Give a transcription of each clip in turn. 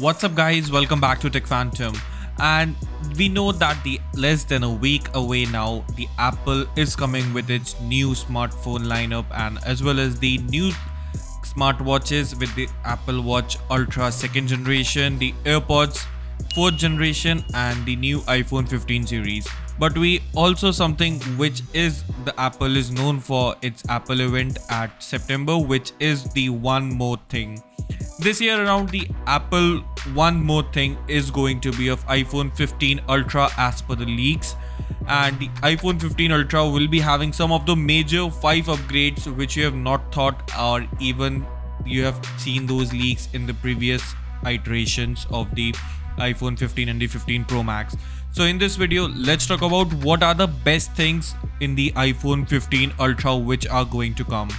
What's up guys, welcome back to Tech Phantom. And we know that the less than a week away now, the Apple is coming with its new smartphone lineup and as well as the new smartwatches with the Apple Watch Ultra 2nd generation, the AirPods 4th generation and the new iPhone 15 series. But we also something which is the Apple is known for its Apple event at September, which is the one more thing. This year around, the Apple one more thing is going to be of iPhone 15 Ultra as per the leaks, and the iPhone 15 Ultra will be having some of the major 5 upgrades which you have not thought, or even you have seen those leaks in the previous iterations of the iPhone 15 and the 15 Pro Max. So in this video, let's talk about what are the best things in the iPhone 15 Ultra which are going to come.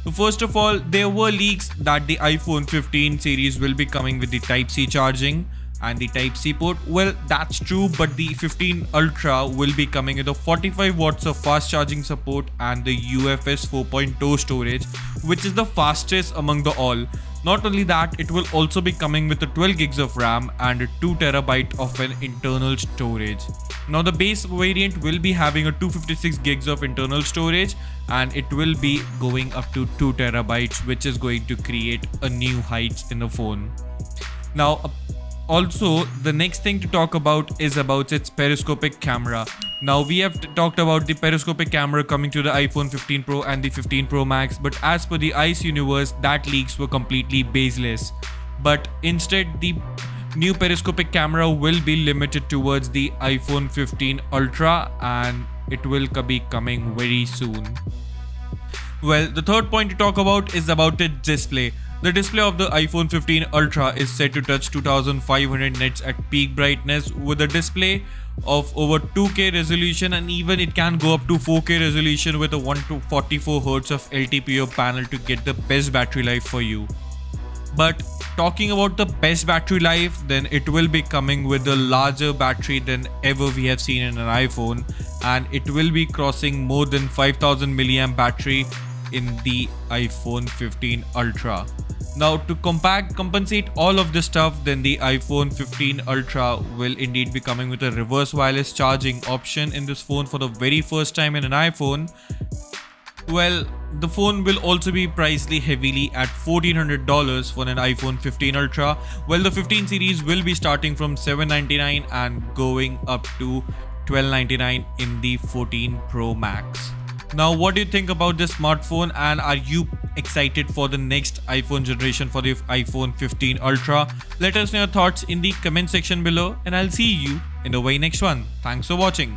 So first of all, there were leaks that the iPhone 15 series will be coming with the Type-C charging and the Type-C port. Well, that's true, but the 15 Ultra will be coming with a 45 watts of fast charging support and the UFS 4.0 storage, which is the fastest among the all. Not only that, it will also be coming with a 12 gigs of RAM and a 2 terabyte of an internal storage. Now the base variant will be having a 256 gigs of internal storage and it will be going up to 2 terabytes, which is going to create a new heights in the phone. Now also, the next thing to talk about is about its periscopic camera. Now we have talked about the periscopic camera coming to the iPhone 15 Pro and the 15 Pro Max, but as per the ICE universe, that leaks were completely baseless. But instead, the new periscopic camera will be limited towards the iPhone 15 Ultra and it will be coming very soon. Well, the third point to talk about is about the display. The display of the iPhone 15 Ultra is set to touch 2500 nits at peak brightness with a display of over 2K resolution, and even it can go up to 4K resolution with a 144 Hz of LTPO panel to get the best battery life for you. But talking about the best battery life, then it will be coming with a larger battery than ever we have seen in an iPhone, and it will be crossing more than 5000 mAh battery in the iPhone 15 Ultra. Now to compensate all of this stuff, then the iPhone 15 Ultra will indeed be coming with a reverse wireless charging option in this phone for the very first time in an iPhone. Well, the phone will also be priced heavily at $1,400 for an iPhone 15 Ultra. Well, the 15 series will be starting from $799 and going up to $1,299 in the 14 Pro Max. Now, what do you think about this smartphone, and are you excited for the next iPhone generation for the iPhone 15 Ultra? Let us know your thoughts in the comment section below, and I'll see you in the very next one. Thanks for watching.